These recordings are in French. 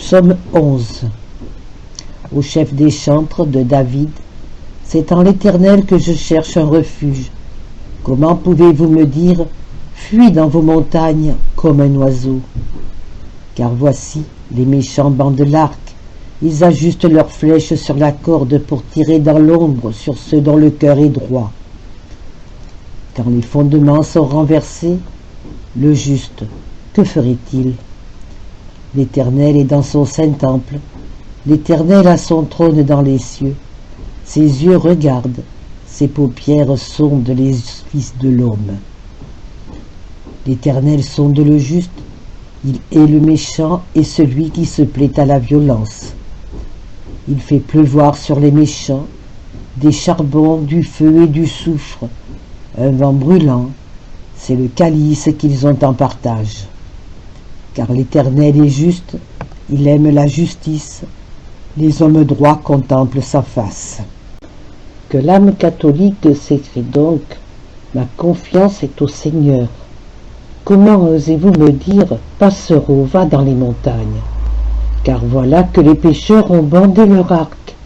Psaume 11. Au chef des chantres de David. C'est en l'Éternel que je cherche un refuge. Comment pouvez-vous me dire, fuis dans vos montagnes comme un oiseau? Car voici, les méchants bandent l'arc. Ils ajustent leurs flèches sur la corde pour tirer dans l'ombre sur ceux dont le cœur est droit. Quand les fondements sont renversés, le juste, que ferait-il? L'Éternel est dans son saint temple. L'Éternel a son trône dans les cieux. Ses yeux regardent, ses paupières sondent les fils de l'homme. L'Éternel sonde le juste, il hait le méchant et celui qui se plaît à la violence. Il fait pleuvoir sur les méchants des charbons, du feu et du soufre, un vent brûlant, c'est le calice qu'ils ont en partage. Car l'Éternel est juste, il aime la justice, les hommes droits contemplent sa face. Que l'âme catholique s'écrie donc, ma confiance est au Seigneur. Comment osez-vous me dire, Passereau, va dans les montagnes? Car voilà que les pécheurs ont bandé leur arc,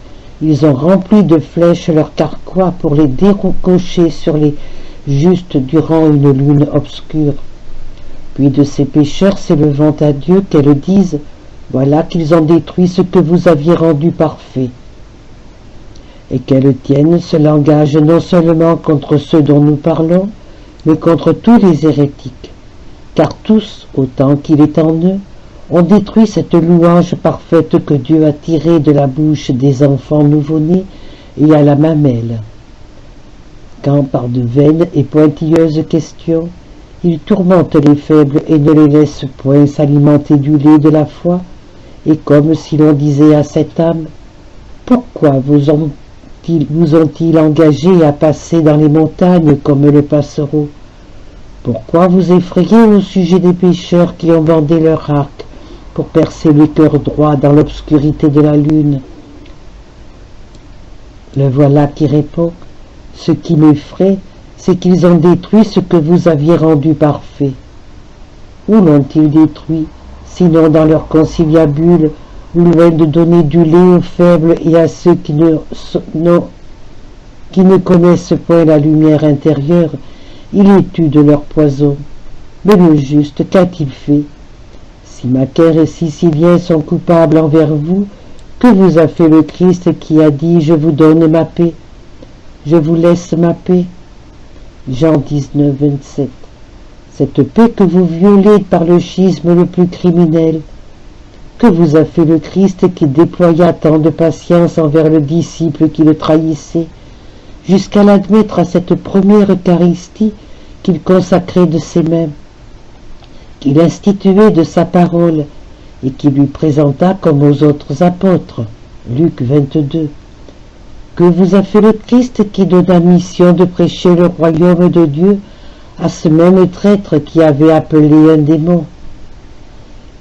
ils ont rempli de flèches leur carquois pour les décocher sur les justes durant une lune obscure. Puis de ces pécheurs s'élevant à Dieu, qu'elles disent, voilà qu'ils ont détruit ce que vous aviez rendu parfait. Et qu'elles tiennent ce langage non seulement contre ceux dont nous parlons, mais contre tous les hérétiques, car tous, autant qu'il est en eux, ont détruit cette louange parfaite que Dieu a tirée de la bouche des enfants nouveau-nés et à la mamelle. Quand par de vaines et pointilleuses questions, ils tourmentent les faibles et ne les laissent point s'alimenter du lait de la foi, et comme si l'on disait à cette âme, pourquoi vous ont-ils engagé à passer dans les montagnes comme le passereau? Pourquoi vous effrayez au sujet des pécheurs qui ont bandé leur arc pour percer le cœur droit dans l'obscurité de la lune? Le voilà qui répond, ce qui m'effraie, c'est qu'ils ont détruit ce que vous aviez rendu parfait. Où l'ont-ils détruit, sinon dans leur conciliabule, où loin de donner du lait aux faibles et à ceux qui ne connaissent point la lumière intérieure, il les tue de leur poison. Mais le juste, qu'a-t-il fait? Si Macaire et Sicilien sont coupables envers vous, que vous a fait le Christ qui a dit « Je vous donne ma paix, je vous laisse ma paix » Jean 19, 27. Cette paix que vous violez par le schisme le plus criminel, que vous a fait le Christ qui déploya tant de patience envers le disciple qui le trahissait, jusqu'à l'admettre à cette première Eucharistie qu'il consacrait de ses mains, qu'il instituait de sa parole et qu'il lui présenta comme aux autres apôtres. Luc 22. Que vous a fait le Christ qui donna mission de prêcher le royaume de Dieu à ce même traître qui avait appelé un démon,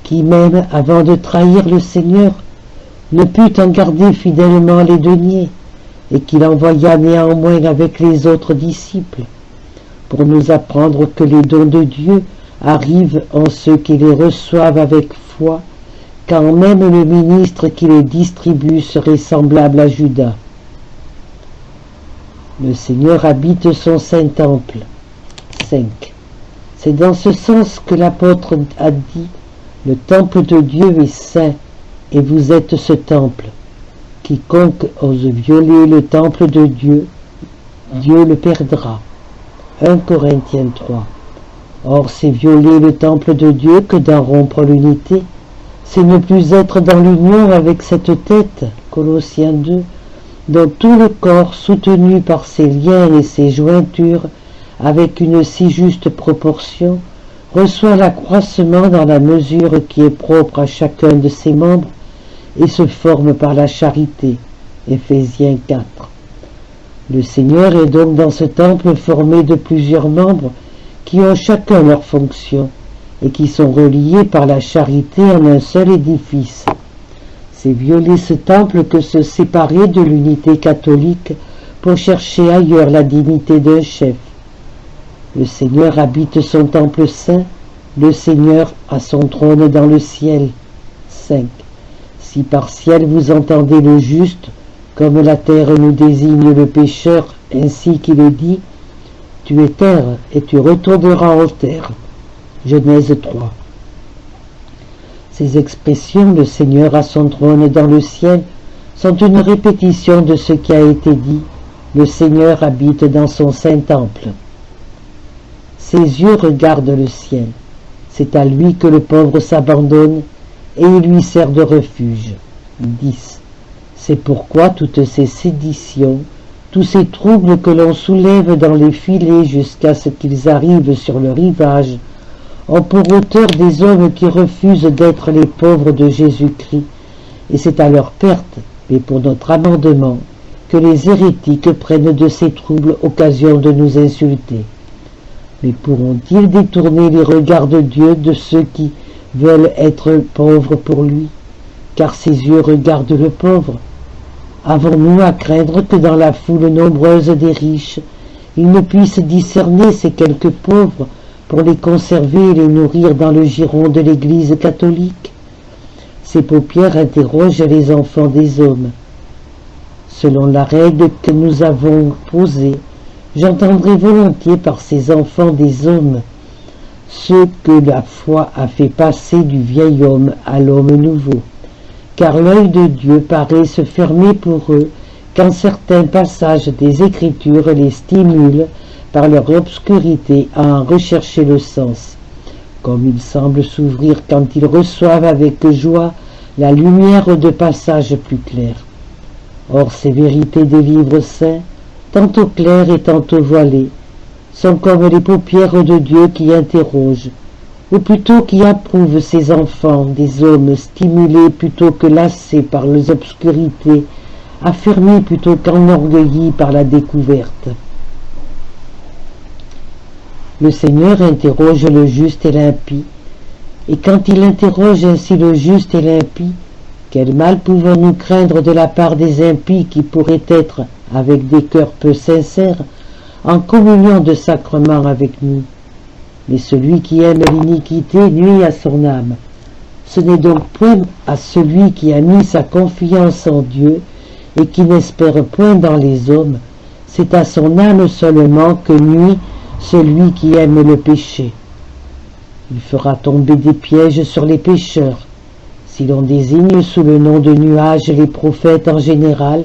qui même, avant de trahir le Seigneur, ne put en garder fidèlement les deniers, et qu'il envoya néanmoins avec les autres disciples, pour nous apprendre que les dons de Dieu arrivent en ceux qui les reçoivent avec foi, quand même le ministre qui les distribue serait semblable à Judas. Le Seigneur habite son saint temple. 5. C'est dans ce sens que l'apôtre a dit, le temple de Dieu est saint, et vous êtes ce temple. Quiconque ose violer le temple de Dieu, Dieu le perdra. 1 Corinthiens 3. Or, c'est violer le temple de Dieu que d'en rompre l'unité. C'est ne plus être dans l'union avec cette tête, Colossiens 2, dont tout le corps, soutenu par ses liens et ses jointures, avec une si juste proportion, reçoit l'accroissement dans la mesure qui est propre à chacun de ses membres et se forme par la charité. Éphésiens 4. Le Seigneur est donc dans ce temple formé de plusieurs membres qui ont chacun leur fonction et qui sont reliés par la charité en un seul édifice. C'est violer ce temple que se séparer de l'unité catholique pour chercher ailleurs la dignité d'un chef. Le Seigneur habite son temple saint, le Seigneur a son trône dans le ciel. 5. Si par ciel vous entendez le juste, comme la terre nous désigne le pécheur, ainsi qu'il est dit, tu es terre et tu retourneras en terre. Genèse 3. Ces expressions, le Seigneur a son trône dans le ciel, sont une répétition de ce qui a été dit, le Seigneur habite dans son saint temple. Ses yeux regardent le ciel, c'est à lui que le pauvre s'abandonne, et il lui sert de refuge. 10. C'est pourquoi toutes ces séditions, tous ces troubles que l'on soulève dans les filets jusqu'à ce qu'ils arrivent sur le rivage, ont pour auteur des hommes qui refusent d'être les pauvres de Jésus-Christ, et c'est à leur perte, mais pour notre amendement, que les hérétiques prennent de ces troubles occasion de nous insulter. Mais pourront-ils détourner les regards de Dieu de ceux qui veulent être pauvres pour lui, car ses yeux regardent le pauvre? Avons-nous à craindre que dans la foule nombreuse des riches, ils ne puissent discerner ces quelques pauvres pour les conserver et les nourrir dans le giron de l'Église catholique? Ces paupières interrogent les enfants des hommes. Selon la règle que nous avons posée, j'entendrai volontiers par ces enfants des hommes ce que la foi a fait passer du vieil homme à l'homme nouveau, car l'œil de Dieu paraît se fermer pour eux quand certains passages des Écritures les stimulent par leur obscurité à en rechercher le sens, comme il semble s'ouvrir quand ils reçoivent avec joie la lumière de passages plus clairs. Or ces vérités des livres saints, tantôt claires et tantôt voilées, sont comme les paupières de Dieu qui interrogent, ou plutôt qui approuvent ces enfants, des hommes stimulés plutôt que lassés par les obscurités, affermis plutôt qu'enorgueillis par la découverte. Le Seigneur interroge le juste et l'impie, et quand il interroge ainsi le juste et l'impie, quel mal pouvons-nous craindre de la part des impies qui pourraient être, avec des cœurs peu sincères, en communion de sacrement avec nous? Mais celui qui aime l'iniquité nuit à son âme. Ce n'est donc point à celui qui a mis sa confiance en Dieu et qui n'espère point dans les hommes, c'est à son âme seulement que nuit celui qui aime le péché. Il fera tomber des pièges sur les pécheurs. Si l'on désigne sous le nom de nuages les prophètes en général,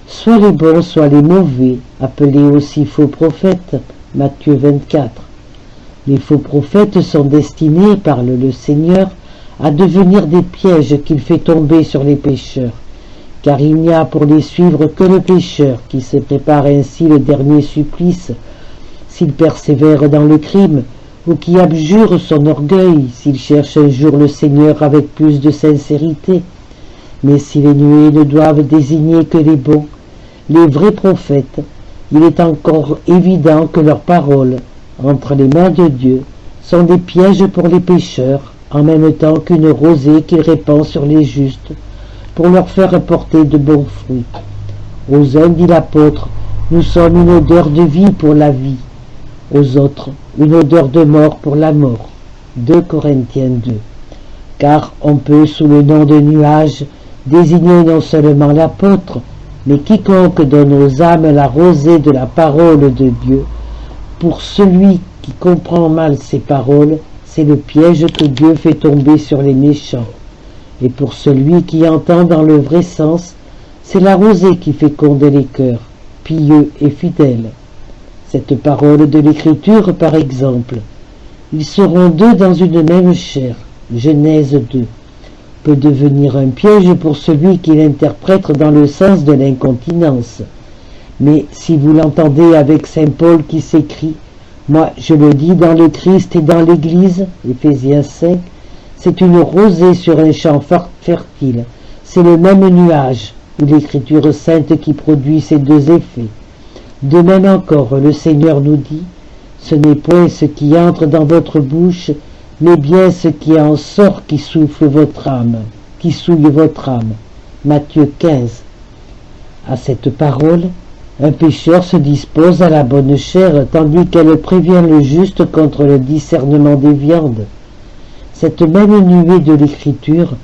soit les bons, soit les mauvais, appelés aussi faux prophètes, Matthieu 24. Les faux prophètes sont destinés, parle le Seigneur, à devenir des pièges qu'il fait tomber sur les pécheurs, car il n'y a pour les suivre que le pécheur qui se prépare ainsi le dernier supplice, s'il persévère dans le crime, ou qui abjure son orgueil, s'il cherche un jour le Seigneur avec plus de sincérité. Mais si les nuées ne doivent désigner que les bons, les vrais prophètes, il est encore évident que leurs paroles, entre les mains de Dieu, sont des pièges pour les pécheurs, en même temps qu'une rosée qu'il répand sur les justes, pour leur faire porter de bons fruits. Aux uns, dit l'apôtre, nous sommes une odeur de vie pour la vie, aux autres, une odeur de mort pour la mort. 2 Corinthiens 2. Car on peut, sous le nom de nuage, désigner non seulement l'apôtre, mais quiconque donne aux âmes la rosée de la parole de Dieu. Pour celui qui comprend mal ces paroles, c'est le piège que Dieu fait tomber sur les méchants. Et pour celui qui entend dans le vrai sens, c'est la rosée qui féconde les cœurs, pieux et fidèles. Cette parole de l'Écriture, par exemple, ils seront deux dans une même chair, Genèse 2, peut devenir un piège pour celui qui l'interprète dans le sens de l'incontinence. Mais si vous l'entendez avec saint Paul qui s'écrit « Moi je le dis dans le Christ et dans l'Église » Éphésiens 5, c'est une rosée sur un champ fertile, c'est le même nuage, ou l'Écriture sainte qui produit ces deux effets. De même encore, le Seigneur nous dit « Ce n'est point ce qui entre dans votre bouche, mais bien ce qui en sort qui souffle votre âme, qui souille votre âme. » Matthieu 15. À cette parole, un pécheur se dispose à la bonne chair, tandis qu'elle prévient le juste contre le discernement des viandes. Cette même nuée de l'Écriture,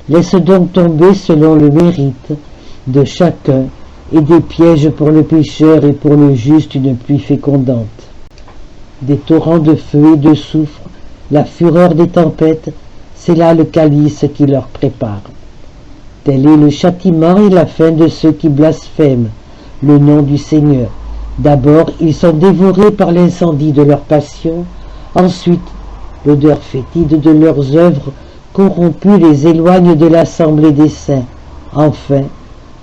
Laisse donc tomber selon le mérite de chacun, et des pièges pour le pécheur et pour le juste une pluie fécondante. Des torrents de feu et de soufre, la fureur des tempêtes, c'est là le calice qui leur prépare. Tel est le châtiment et la fin de ceux qui blasphèment le nom du Seigneur. D'abord, ils sont dévorés par l'incendie de leur passion, ensuite, l'odeur fétide de leurs œuvres corrompues les éloigne de l'assemblée des saints. Enfin,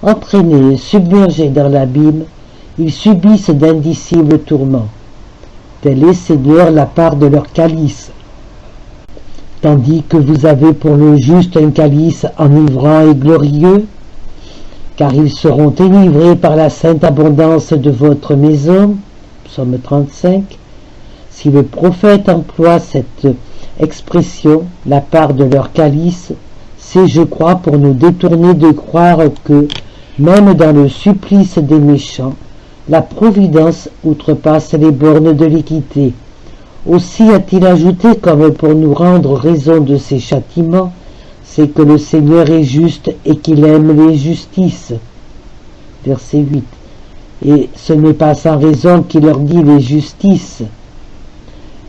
entraînés et submergés dans l'abîme, ils subissent d'indicibles tourments. Telle est, Seigneur, la part de leur calice, tandis que vous avez pour le juste un calice enivrant et glorieux, car ils seront enivrés par la sainte abondance de votre maison. Psaume 35. Si le prophète emploie cette expression, la part de leur calice, c'est, je crois, pour nous détourner de croire que, même dans le supplice des méchants, la providence outrepasse les bornes de l'équité. Aussi a-t-il ajouté, comme pour nous rendre raison de ses châtiments, c'est que le Seigneur est juste et qu'il aime les justices. Verset 8. Et ce n'est pas sans raison qu'il leur dit les justices,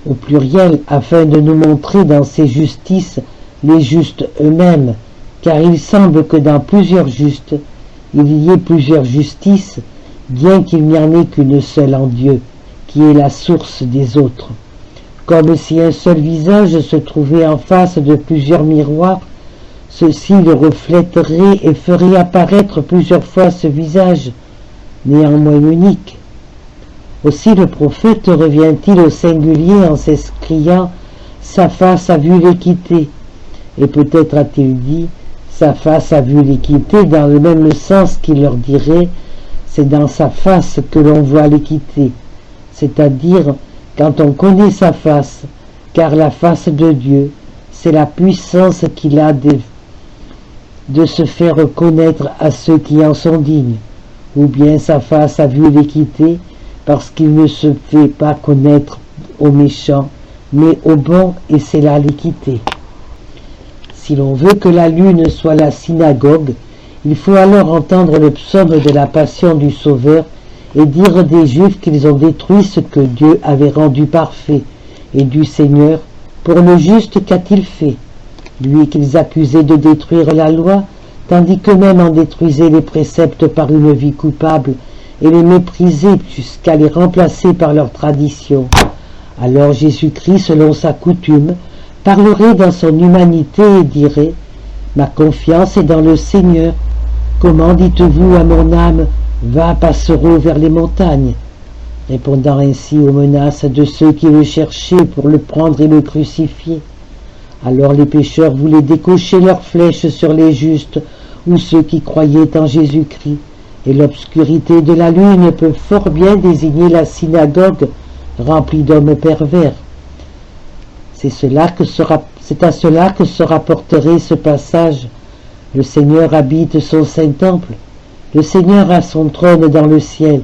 au pluriel, afin de nous montrer dans ces justices les justes eux-mêmes, car il semble que dans plusieurs justes, il y ait plusieurs justices, bien qu'il n'y en ait qu'une seule en Dieu, qui est la source des autres. Comme si un seul visage se trouvait en face de plusieurs miroirs, ceux-ci le reflèteraient et feraient apparaître plusieurs fois ce visage, néanmoins unique. Aussi le prophète revient-il au singulier en s'escriant « Sa face a vu l'équité », et peut-être a-t-il dit « Sa face a vu l'équité » dans le même sens qu'il leur dirait « C'est dans sa face que l'on voit l'équité », c'est-à-dire quand on connaît sa face, car la face de Dieu, c'est la puissance qu'il a de se faire connaître à ceux qui en sont dignes, ou bien sa face a vu l'équité, parce qu'il ne se fait pas connaître aux méchants, mais aux bons, et c'est là l'équité. Si l'on veut que la lune soit la synagogue, il faut alors entendre le psaume de la passion du Sauveur et dire des Juifs qu'ils ont détruit ce que Dieu avait rendu parfait, et du Seigneur, pour le juste qu'a-t-il fait, lui qu'ils accusaient de détruire la loi, tandis qu'eux-mêmes en détruisaient les préceptes par une vie coupable, et les méprisaient jusqu'à les remplacer par leur tradition. Alors Jésus-Christ, selon sa coutume, parlerait dans son humanité et dirait « Ma confiance est dans le Seigneur. Comment dites-vous à mon âme, va passereau vers les montagnes ?» répondant ainsi aux menaces de ceux qui le cherchaient pour le prendre et le crucifier. Alors les pécheurs voulaient décocher leurs flèches sur les justes ou ceux qui croyaient en Jésus-Christ, et l'obscurité de la lune peut fort bien désigner la synagogue remplie d'hommes pervers. C'est à cela que se rapporterait ce passage. Le Seigneur habite son saint temple. Le Seigneur a son trône dans le ciel,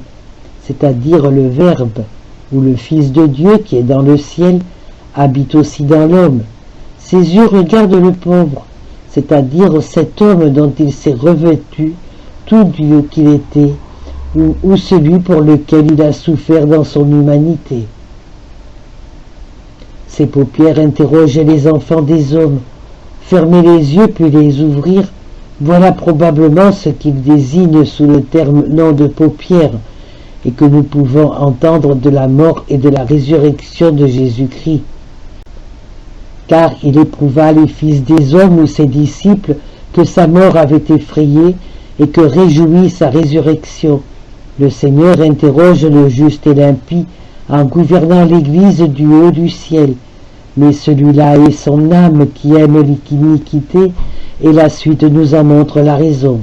c'est-à-dire le Verbe, ou le Fils de Dieu qui est dans le ciel, habite aussi dans l'homme. Ses yeux regardent le pauvre, c'est-à-dire cet homme dont il s'est revêtu, tout Dieu qu'il était, ou celui pour lequel il a souffert dans son humanité. Ses paupières interrogeaient les enfants des hommes. Fermer les yeux puis les ouvrir, voilà probablement ce qu'il désigne sous le terme nom de paupières, et que nous pouvons entendre de la mort et de la résurrection de Jésus-Christ. Car il éprouva les fils des hommes ou ses disciples que sa mort avait effrayé et que réjouit sa résurrection. Le Seigneur interroge le juste et l'impie en gouvernant l'Église du haut du ciel, mais celui-là est son âme qui aime l'iniquité, et la suite nous en montre la raison.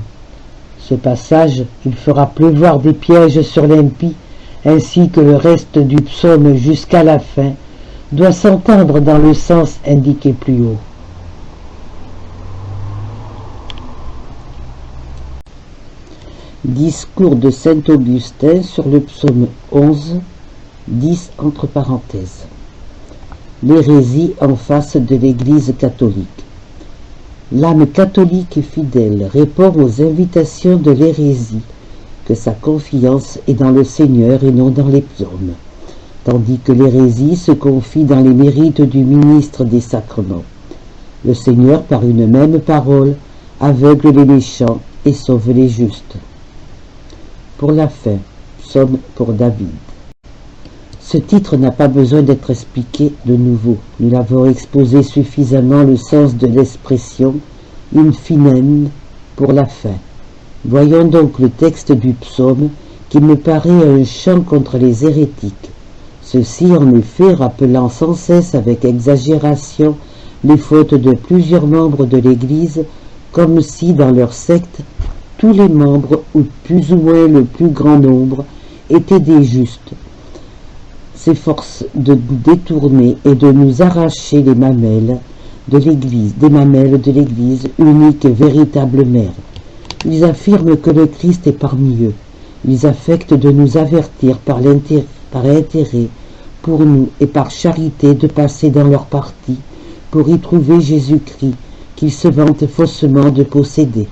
Ce passage, il fera pleuvoir des pièges sur l'impie, ainsi que le reste du psaume jusqu'à la fin, doit s'entendre dans le sens indiqué plus haut. Discours de saint Augustin sur le psaume 11, 10 entre parenthèses. L'hérésie en face de l'Église catholique. L'âme catholique et fidèle répond aux invitations de l'hérésie, que sa confiance est dans le Seigneur et non dans les psaumes, tandis que l'hérésie se confie dans les mérites du ministre des sacrements. Le Seigneur, par une même parole, aveugle les méchants et sauve les justes. Pour la fin, psaume pour David. Ce titre n'a pas besoin d'être expliqué de nouveau. Nous l'avons exposé suffisamment le sens de l'expression « in finem » pour la fin. Voyons donc le texte du psaume qui me paraît un chant contre les hérétiques. Ceux-ci, en effet, rappelant sans cesse avec exagération les fautes de plusieurs membres de l'Église, comme si dans leur secte, tous les membres, ou plus ou moins le plus grand nombre, étaient des justes, s'efforcent de nous détourner et de nous arracher les mamelles de l'Église, des mamelles de l'Église, unique et véritable mère. Ils affirment que le Christ est parmi eux. Ils affectent de nous avertir par intérêt pour nous et par charité de passer dans leur parti pour y trouver Jésus-Christ, qu'ils se vantent faussement de posséder.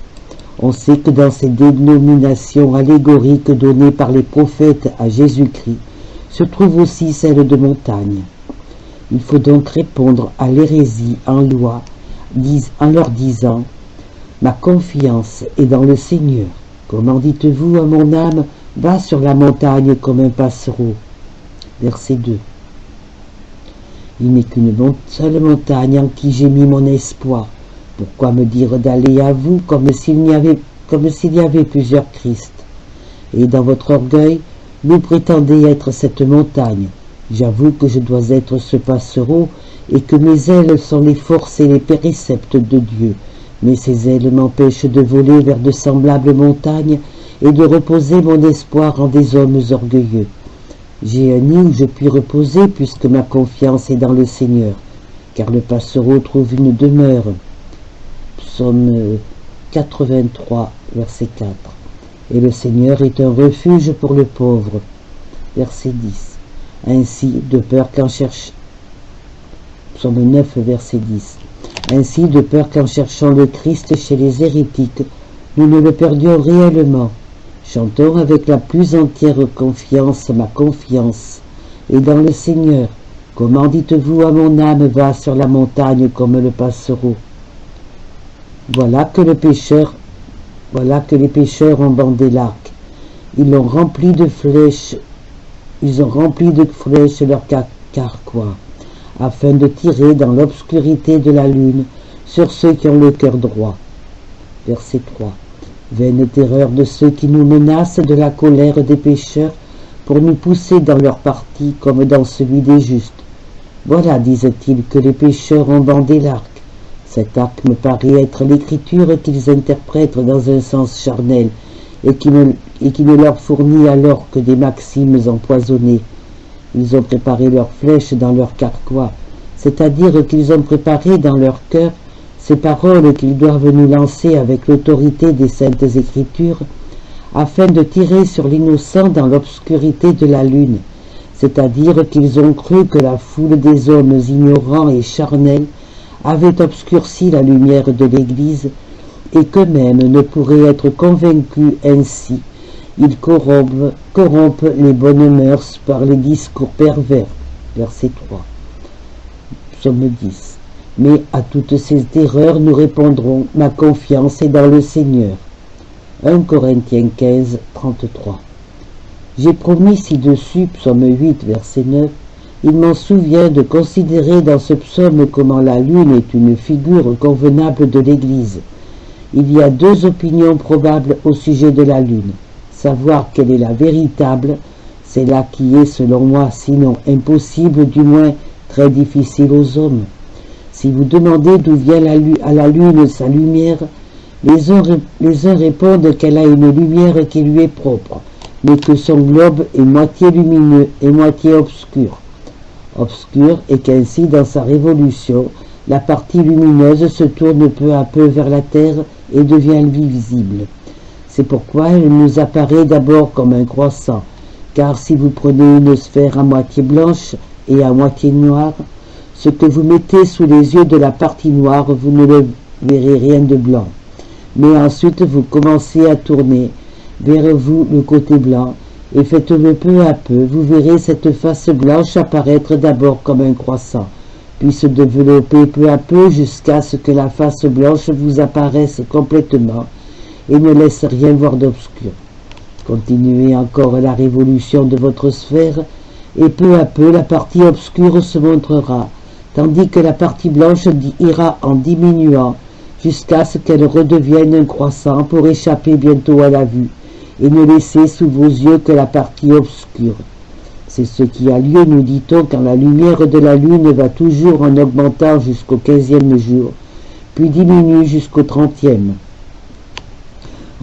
On sait que dans ces dénominations allégoriques données par les prophètes à Jésus-Christ, se trouve aussi celle de montagne. Il faut donc répondre à l'hérésie en leur disant « Ma confiance est dans le Seigneur. Comment dites-vous à mon âme, va sur la montagne comme un passereau » Verset 2. Il n'est qu'une seule montagne en qui j'ai mis mon espoir. Pourquoi me dire d'aller à vous comme s'il y avait plusieurs Christ? Et dans votre orgueil, vous prétendez être cette montagne. J'avoue que je dois être ce passereau et que mes ailes sont les forces et les préceptes de Dieu. Mais ces ailes m'empêchent de voler vers de semblables montagnes et de reposer mon espoir en des hommes orgueilleux. J'ai un nid où je puis reposer puisque ma confiance est dans le Seigneur, car le passereau trouve une demeure. Psaume 83, verset 4. Et le Seigneur est un refuge pour le pauvre. Verset 10. Ainsi, de peur qu'en cherchant... Psaume 9, verset 10. Ainsi, de peur qu'en cherchant le Christ chez les hérétiques, nous ne le perdions réellement. Chantons avec la plus entière confiance ma confiance, et dans le Seigneur. Comment dites-vous à mon âme, va sur la montagne comme le passereau? Voilà que les pécheurs ont bandé l'arc. Ils ont rempli de flèches leur carquois, afin de tirer dans l'obscurité de la lune sur ceux qui ont le cœur droit. Verset 3. Vaine terreur de ceux qui nous menacent de la colère des pécheurs pour nous pousser dans leur parti comme dans celui des justes. Voilà, disent-ils, que les pécheurs ont bandé l'arc. Cet arc me paraît être l'écriture qu'ils interprètent dans un sens charnel et qui ne leur fournit alors que des maximes empoisonnées. Ils ont préparé leurs flèches dans leur carquois, c'est-à-dire qu'ils ont préparé dans leur cœur ces paroles qu'ils doivent nous lancer avec l'autorité des saintes écritures, afin de tirer sur l'innocent dans l'obscurité de la lune, c'est-à-dire qu'ils ont cru que la foule des hommes ignorants et charnels avait obscurci la lumière de l'Église, et qu'eux-mêmes ne pourraient être convaincus ainsi. Ils corrompent les bonnes mœurs par les discours pervers. Verset 3. Psaume 10. Mais à toutes ces erreurs, nous répondrons, ma confiance est dans le Seigneur. 1 Corinthiens 15, 33. J'ai promis ci-dessus, psaume 8, verset 9, il m'en souvient de considérer dans ce psaume comment la lune est une figure convenable de l'Église. Il y a deux opinions probables au sujet de la lune. Savoir quelle est la véritable, c'est là qui est, selon moi, sinon impossible, du moins très difficile aux hommes. Si vous demandez d'où vient à la lune sa lumière, les uns répondent qu'elle a une lumière qui lui est propre, mais que son globe est moitié lumineux et moitié obscur. Obscur, et qu'ainsi, dans sa révolution, la partie lumineuse se tourne peu à peu vers la Terre et devient visible. C'est pourquoi elle nous apparaît d'abord comme un croissant, car si vous prenez une sphère à moitié blanche et à moitié noire, ce que vous mettez sous les yeux de la partie noire, vous ne le verrez rien de blanc. Mais ensuite vous commencez à tourner vers vous le côté blanc, et faites-le peu à peu. Vous verrez cette face blanche apparaître d'abord comme un croissant, puis se développer peu à peu jusqu'à ce que la face blanche vous apparaisse complètement et ne laisse rien voir d'obscur. Continuez encore la révolution de votre sphère, et peu à peu la partie obscure se montrera, tandis que la partie blanche ira en diminuant jusqu'à ce qu'elle redevienne un croissant pour échapper bientôt à la vue et ne laisser sous vos yeux que la partie obscure. C'est ce qui a lieu, nous dit-on, quand la lumière de la lune va toujours en augmentant jusqu'au 15e jour, puis diminue jusqu'au 30e.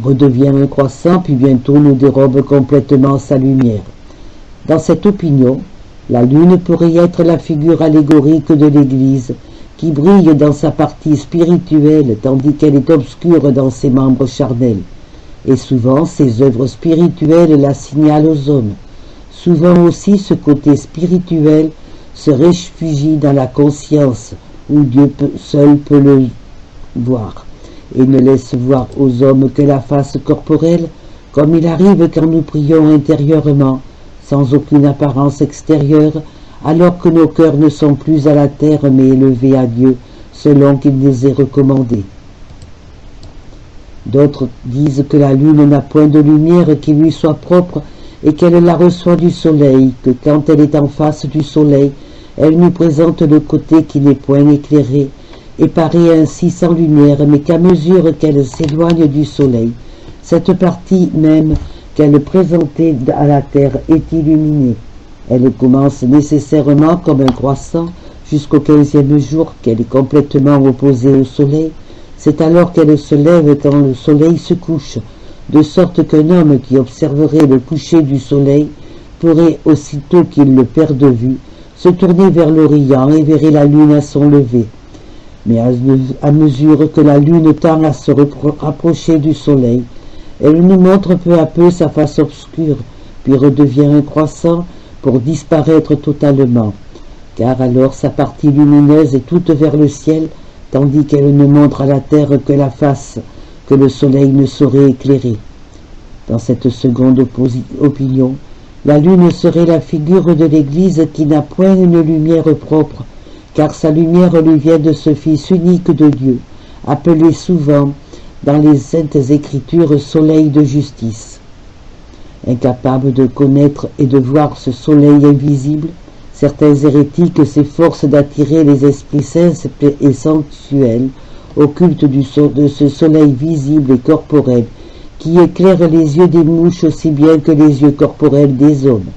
Redevient un croissant, puis bientôt nous dérobe complètement sa lumière. Dans cette opinion, la lune pourrait être la figure allégorique de l'Église, qui brille dans sa partie spirituelle, tandis qu'elle est obscure dans ses membres charnels. Et souvent, ses œuvres spirituelles la signalent aux hommes. Souvent aussi, ce côté spirituel se réfugie dans la conscience, où Dieu seul peut le voir, et ne laisse voir aux hommes que la face corporelle, comme il arrive quand nous prions intérieurement, sans aucune apparence extérieure, alors que nos cœurs ne sont plus à la terre mais élevés à Dieu, selon qu'il les ait recommandés. D'autres disent que la lune n'a point de lumière qui lui soit propre et qu'elle la reçoit du soleil, que quand elle est en face du soleil, elle nous présente le côté qui n'est point éclairé, et paraît ainsi sans lumière, mais qu'à mesure qu'elle s'éloigne du soleil, cette partie même qu'elle présentait à la terre est illuminée. Elle commence nécessairement comme un croissant jusqu'au 15e jour qu'elle est complètement opposée au soleil. C'est alors qu'elle se lève quand le soleil se couche, de sorte qu'un homme qui observerait le coucher du soleil pourrait, aussitôt qu'il le perd de vue, se tourner vers l'Orient et verrait la lune à son lever. Mais à mesure que la lune tend à se rapprocher du soleil, elle nous montre peu à peu sa face obscure, puis redevient un croissant pour disparaître totalement, car alors sa partie lumineuse est toute vers le ciel, tandis qu'elle ne montre à la terre que la face que le soleil ne saurait éclairer. Dans cette seconde opinion, la lune serait la figure de l'Église qui n'a point une lumière propre, car sa lumière lui vient de ce Fils unique de Dieu, appelé souvent dans les saintes écritures soleil de justice. Incapable de connaître et de voir ce soleil invisible, certains hérétiques s'efforcent d'attirer les esprits saints et sensuels au culte de ce soleil visible et corporel qui éclaire les yeux des mouches aussi bien que les yeux corporels des hommes.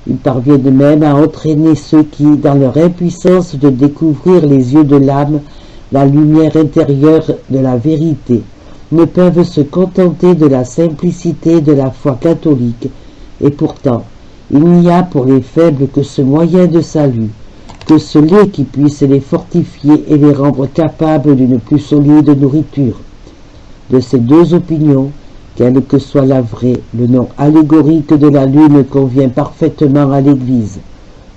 Ils parviennent même à entraîner ceux qui, dans leur impuissance de découvrir les yeux de l'âme, la lumière intérieure de la vérité, ne peuvent se contenter de la simplicité de la foi catholique, et pourtant, il n'y a pour les faibles que ce moyen de salut, que ce lait qui puisse les fortifier et les rendre capables d'une plus solide nourriture. De ces deux opinions, quelle que soit la vraie, le nom allégorique de la lune convient parfaitement à l'Église.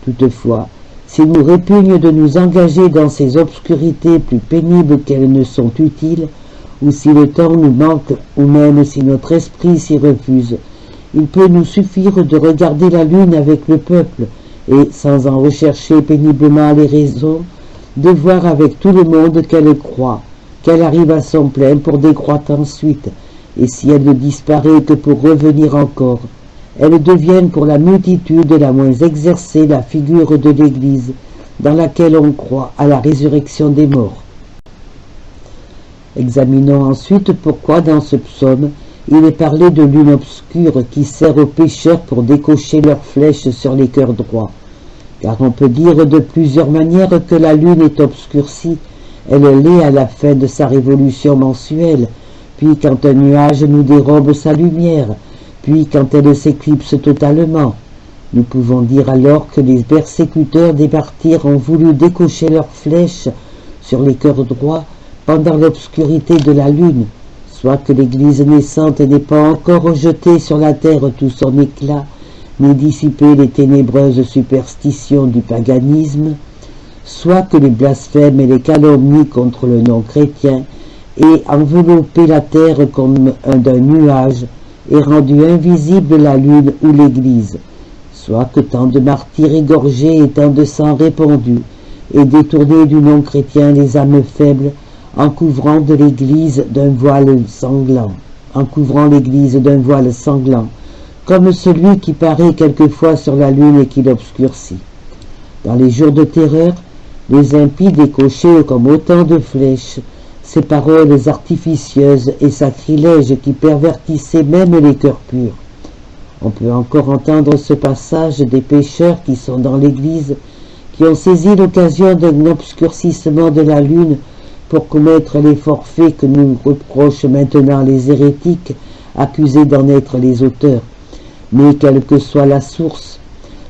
Toutefois, s'il nous répugne de nous engager dans ces obscurités plus pénibles qu'elles ne sont utiles, ou si le temps nous manque, ou même si notre esprit s'y refuse, il peut nous suffire de regarder la lune avec le peuple, et, sans en rechercher péniblement les raisons, de voir avec tout le monde qu'elle croît, qu'elle arrive à son plein pour décroître ensuite, et si elle ne disparaît que pour revenir encore, elle devient pour la multitude la moins exercée la figure de l'Église, dans laquelle on croit à la résurrection des morts. Examinons ensuite pourquoi dans ce psaume il est parlé de lune obscure qui sert aux pécheurs pour décocher leurs flèches sur les cœurs droits. Car on peut dire de plusieurs manières que la lune est obscurcie. Elle l'est à la fin de sa révolution mensuelle, puis quand un nuage nous dérobe sa lumière, puis quand elle s'éclipse totalement. Nous pouvons dire alors que les persécuteurs des martyrs ont voulu décocher leurs flèches sur les cœurs droits pendant l'obscurité de la lune, soit que l'Église naissante n'ait pas encore jeté sur la terre tout son éclat, ni dissipé les ténébreuses superstitions du paganisme, soit que les blasphèmes et les calomnies contre le nom chrétien et enveloppé la terre comme d'un nuage, et rendu invisible la lune ou l'Église, soit que tant de martyrs égorgés et tant de sang répandu, et détourné du nom chrétien les âmes faibles, en couvrant l'Église d'un voile sanglant, comme celui qui paraît quelquefois sur la lune et qui l'obscurcit. Dans les jours de terreur, les impies décochaient comme autant de flèches ces paroles artificieuses et sacrilèges qui pervertissaient même les cœurs purs. On peut encore entendre ce passage des pécheurs qui sont dans l'Église, qui ont saisi l'occasion d'un obscurcissement de la lune pour commettre les forfaits que nous reprochent maintenant les hérétiques, accusés d'en être les auteurs. Mais quelle que soit la source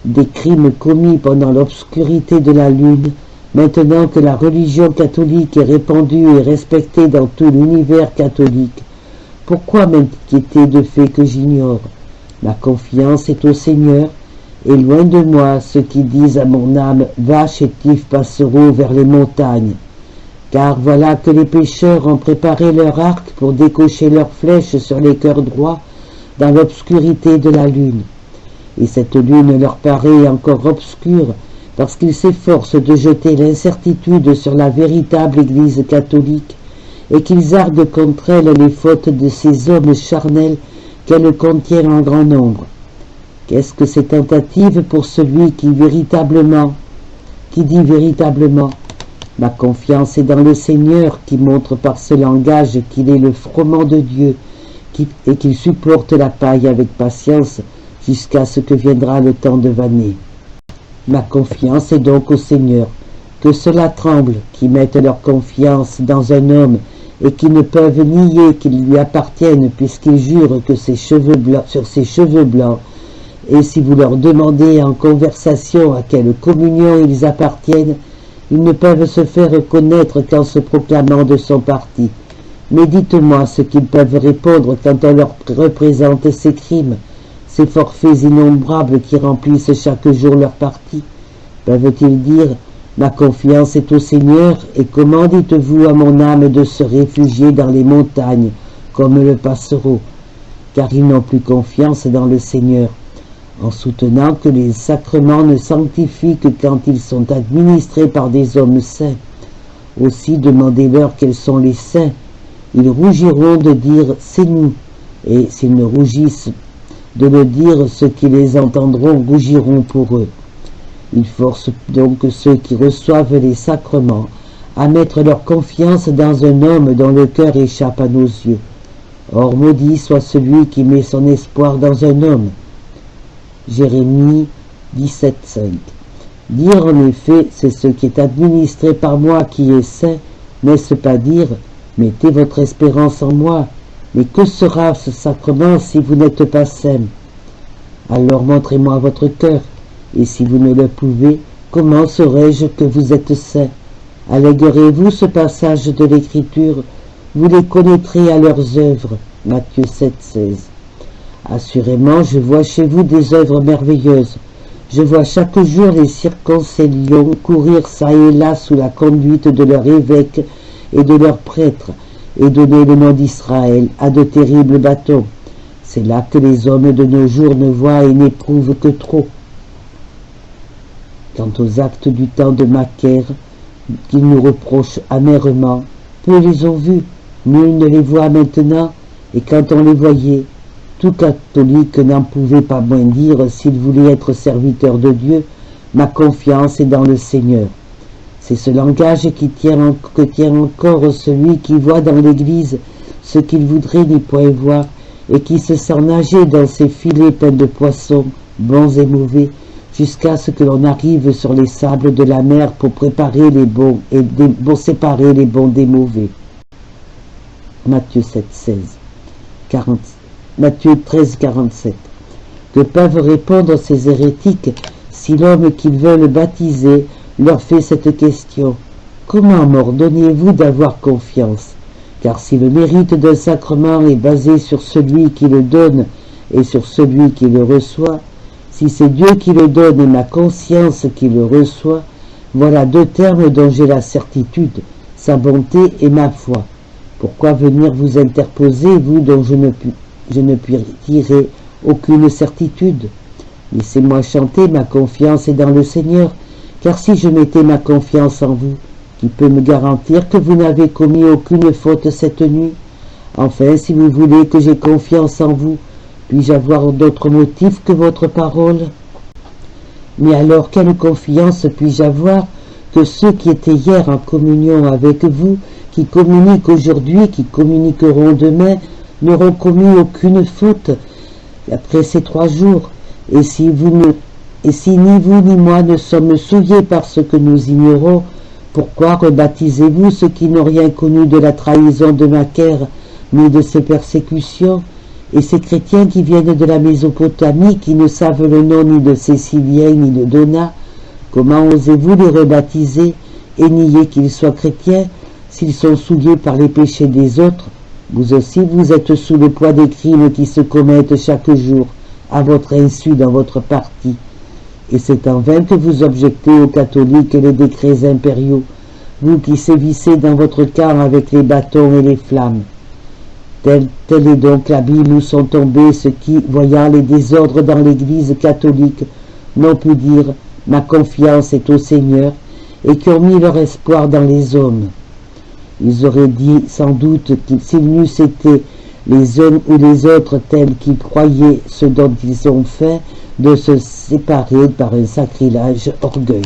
des crimes commis pendant l'obscurité de la lune, maintenant que la religion catholique est répandue et respectée dans tout l'univers catholique, pourquoi m'inquiéter de faits que j'ignore? Ma confiance est au Seigneur, et loin de moi ceux qui disent à mon âme « Va, chétif passereau, vers les montagnes ». Car voilà que les pécheurs ont préparé leur arc pour décocher leurs flèches sur les cœurs droits dans l'obscurité de la lune. Et cette lune leur paraît encore obscure parce qu'ils s'efforcent de jeter l'incertitude sur la véritable Église catholique et qu'ils arguent contre elle les fautes de ces hommes charnels qu'elle contient en grand nombre. Qu'est-ce que ces tentatives pour celui qui dit véritablement « Ma confiance est dans le Seigneur » qui montre par ce langage qu'il est le froment de Dieu et qu'il supporte la paille avec patience jusqu'à ce que viendra le temps de vanner. Ma confiance est donc au Seigneur. Que cela tremble, qui mettent leur confiance dans un homme et qui ne peuvent nier qu'ils lui appartiennent puisqu'ils jurent que sur ses cheveux blancs, et si vous leur demandez en conversation à quelle communion ils appartiennent, ils ne peuvent se faire reconnaître qu'en se proclamant de son parti. Mais dites-moi ce qu'ils peuvent répondre quand on leur représente ces crimes, ces forfaits innombrables qui remplissent chaque jour leur parti. Peuvent-ils dire « Ma confiance est au Seigneur, et comment dites-vous à mon âme de se réfugier dans les montagnes, comme le passereau ?» Car ils n'ont plus confiance dans le Seigneur, en soutenant que les sacrements ne sanctifient que quand ils sont administrés par des hommes saints. Aussi demandez-leur quels sont les saints. Ils rougiront de dire « c'est nous », et s'ils ne rougissent de le dire, ceux qui les entendront rougiront pour eux. Ils forcent donc ceux qui reçoivent les sacrements à mettre leur confiance dans un homme dont le cœur échappe à nos yeux. Or maudit soit celui qui met son espoir dans un homme. Jérémie 17,5. Dire en effet, c'est ce qui est administré par moi qui est saint, n'est-ce pas dire, mettez votre espérance en moi, mais que sera ce sacrement si vous n'êtes pas saint? Alors montrez-moi votre cœur, et si vous ne le pouvez, comment saurai-je que vous êtes saint? Alléguerez-vous ce passage de l'Écriture, vous les connaîtrez à leurs œuvres. Matthieu 7,16. Assurément, je vois chez vous des œuvres merveilleuses. Je vois chaque jour les circoncilions courir çà et là sous la conduite de leurs évêques et de leurs prêtres, et donner le nom d'Israël à de terribles bâtons. C'est là que les hommes de nos jours ne voient et n'éprouvent que trop. Quant aux actes du temps de Macaire, qu'ils nous reprochent amèrement, peu les ont vus, nul ne les voit maintenant, et quand on les voyait, tout catholique n'en pouvait pas moins dire, s'il voulait être serviteur de Dieu, « Ma confiance est dans le Seigneur ». C'est ce langage que tient encore celui qui voit dans l'Église ce qu'il voudrait n'y point voir, et qui se sent nager dans ses filets pleins de poissons, bons et mauvais, jusqu'à ce que l'on arrive sur les sables de la mer pour préparer les bons et pour séparer les bons des mauvais. Matthieu 7,16. Matthieu 13,47. Que peuvent répondre ces hérétiques si l'homme qu'ils veulent baptiser leur fait cette question: comment m'ordonnez-vous d'avoir confiance? Car si le mérite d'un sacrement est basé sur celui qui le donne et sur celui qui le reçoit, si c'est Dieu qui le donne et ma conscience qui le reçoit, voilà deux termes dont j'ai la certitude, sa bonté et ma foi. Pourquoi venir vous interposer, vous dont je ne puis tirer aucune certitude? Laissez-moi chanter, ma confiance est dans le Seigneur, car si je mettais ma confiance en vous, qui peut me garantir que vous n'avez commis aucune faute cette nuit? Enfin, si vous voulez que j'aie confiance en vous, puis-je avoir d'autres motifs que votre parole? Mais alors, quelle confiance puis-je avoir que ceux qui étaient hier en communion avec vous, qui communiquent aujourd'hui, qui communiqueront demain, n'auront commis aucune faute après ces 3 jours? Et si ni vous ni moi ne sommes souillés par ce que nous ignorons, pourquoi rebaptisez-vous ceux qui n'ont rien connu de la trahison de Macaire, ni de ses persécutions, et ces chrétiens qui viennent de la Mésopotamie, qui ne savent le nom ni de Cécilien ni de Donat? Comment osez-vous les rebaptiser et nier qu'ils soient chrétiens s'ils sont souillés par les péchés des autres? Vous aussi, vous êtes sous le poids des crimes qui se commettent chaque jour, à votre insu dans votre parti. Et c'est en vain que vous objectez aux catholiques les décrets impériaux, vous qui sévissez dans votre camp avec les bâtons et les flammes. Tel est donc l'abîme où sont tombés ceux qui, voyant les désordres dans l'Église catholique, n'ont pu dire « ma confiance est au Seigneur » et qui ont mis leur espoir dans les hommes. Ils auraient dit sans doute que s'ils n'eussent été les uns ou les autres tels qu'ils croyaient ce dont ils ont fait, de se séparer par un sacrilège orgueil.